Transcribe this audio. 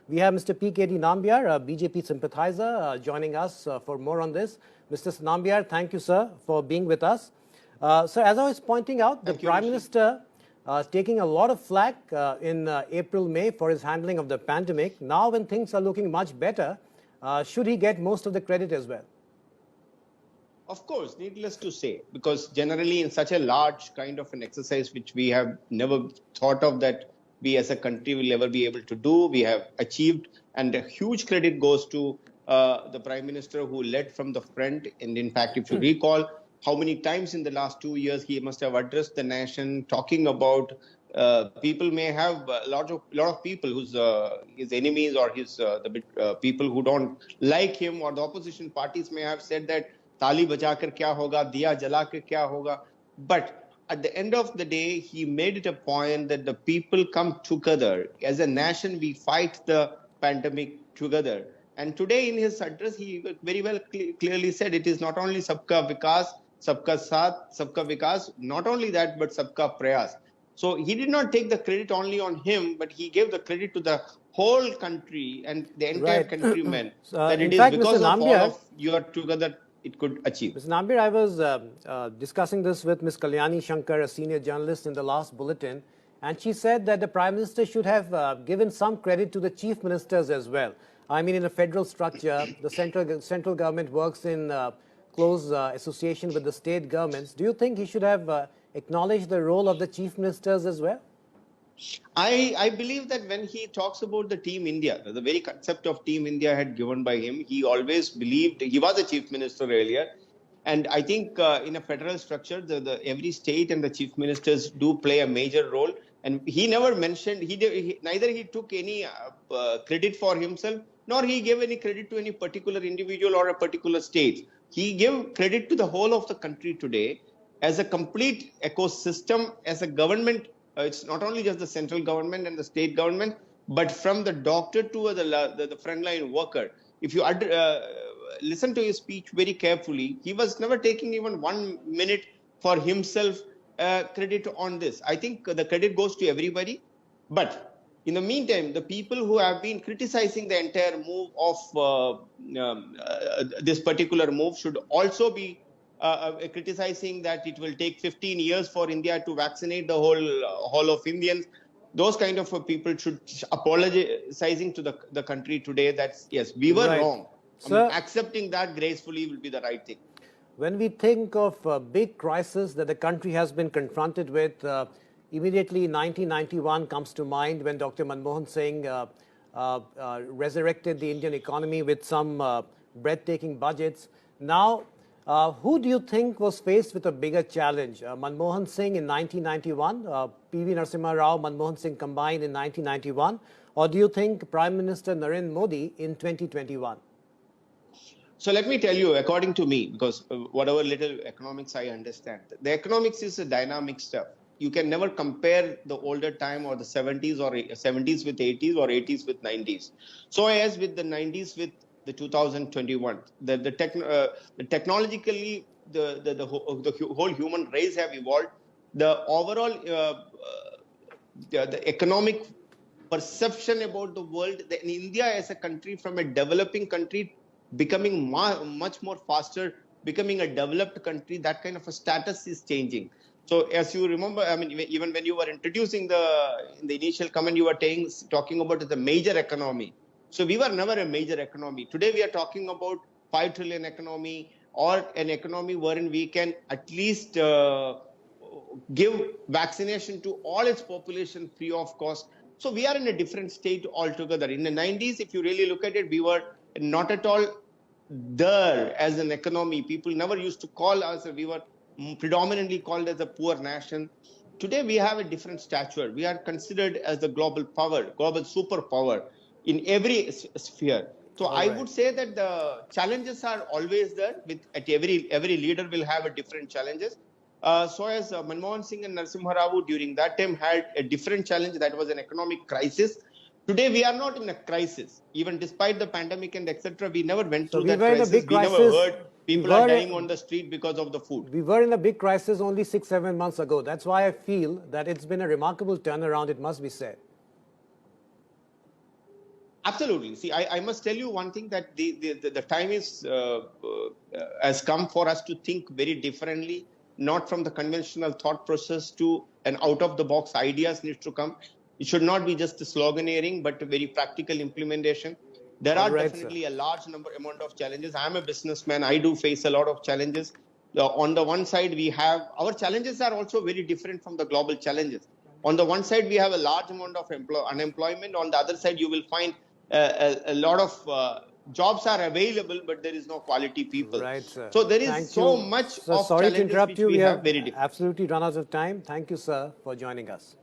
We have Mr. P.K.D. Nambiar, a BJP sympathizer, joining us for more on this. Mr. Nambiar, thank you, sir, for being with us. So as I was pointing out, the Prime Minister taking a lot of flack in April, May for his handling of the pandemic. Now when things are looking much better, should he get most of the credit as well? Of course, needless to say, because generally in such a large kind of an exercise, which we have never thought of that we as a country will ever be able to do, we have achieved, and a huge credit goes to the Prime Minister who led from the front. And in fact, if you recall how many times in the last 2 years he must have addressed the nation, talking about people may have a lot of people who's his enemies or his people who don't like him, or the opposition parties may have said that ताली बजाकर क्या होगा, दिया जलाकर क्या होगा. But at the end of the day, he made it a point that the people come together. As a nation, we fight the pandemic together. And today in his address, he very well clearly said it is not only Sabka Vikas, Sabka Saath, Sabka Vikas, not only that, but Sabka Prayas. So he did not take the credit only on him, but he gave the credit to the whole country and the entire countrymen. That it is because of all of you are together it could achieve. Mr. Nambiar, I was discussing this with Ms. Kalyani Shankar, a senior journalist, in the last bulletin, and she said that the Prime Minister should have given some credit to the chief ministers as well. I mean, in a federal structure, the central government works in close association with the state governments. Do you think he should have acknowledged the role of the chief ministers as well? I believe that when he talks about the Team India, the very concept of Team India had given by him, he always believed, he was a chief minister earlier, and I think in a federal structure, every state and the chief ministers do play a major role. And he never mentioned, neither he took any credit for himself, nor he gave any credit to any particular individual or a particular state. He gave credit to the whole of the country today as a complete ecosystem, as a government. It's not only just the central government and the state government, but from the doctor to the frontline worker. If you listen to his speech very carefully, he was never taking even 1 minute for himself credit on this. I think the credit goes to everybody. But in the meantime, the people who have been criticizing the entire move of this particular move should also be criticizing that it will take 15 years for India to vaccinate the whole of Indians. Those kind of people should apologizing to the country today that yes, we were wrong. Sir, accepting that gracefully will be the right thing. When we think of a big crisis that the country has been confronted with, immediately 1991 comes to mind when Dr. Manmohan Singh resurrected the Indian economy with some breathtaking budgets. Now, who do you think was faced with a bigger challenge? Manmohan Singh in 1991, P.V. Narasimha Rao, Manmohan Singh combined in 1991, or do you think Prime Minister Narendra Modi in 2021? So let me tell you, according to me, because whatever little economics I understand, the economics is a dynamic stuff. You can never compare the older time or the 70s or 70s with 80s or 80s with 90s. So as with the 90s with the 2021, technologically the whole human race have evolved. The overall the economic perception about the world, in India as a country, from a developing country becoming much more faster, becoming a developed country, that kind of a status is changing. So as you remember, I mean, even when you were introducing in the initial comment, you were talking about the major economy. So we were never a major economy. Today we are talking about 5 trillion economy, or an economy wherein we can at least give vaccination to all its population free of cost. So we are in a different state altogether. In the 90s, if you really look at it, we were not at all there as an economy. People never used to call us, we were predominantly called as a poor nation. Today we have a different stature. We are considered as the global power, global superpower in every sphere. So I would say that the challenges are always there. Every leader will have a different challenges. So as Manmohan Singh and Narasimha Rao during that time had a different challenge, that was an economic crisis. Today we are not in a crisis. Even despite the pandemic and etc., we never went through that crisis. We never heard people are dying on the street because of the food. We were in a big crisis only 6-7 months ago. That's why I feel that it's been a remarkable turnaround, it must be said. Absolutely. See, I must tell you one thing, that the time is has come for us to think very differently, not from the conventional thought process to an out of the box ideas needs to come. It should not be just sloganeering, but a very practical implementation. There All are right, sir. definitely a large amount of challenges. I am a businessman. I do face a lot of challenges. On the one side, we have our challenges are also very different from the global challenges. On the one side, we have a large amount of unemployment. On the other side, you will find a lot of jobs are available, but there is no quality people. Right, sir. So there is Thank so you. much Sir, of sorry to challenges interrupt which you. we We have have very different. absolutely run out of time. Thank you, sir, for joining us.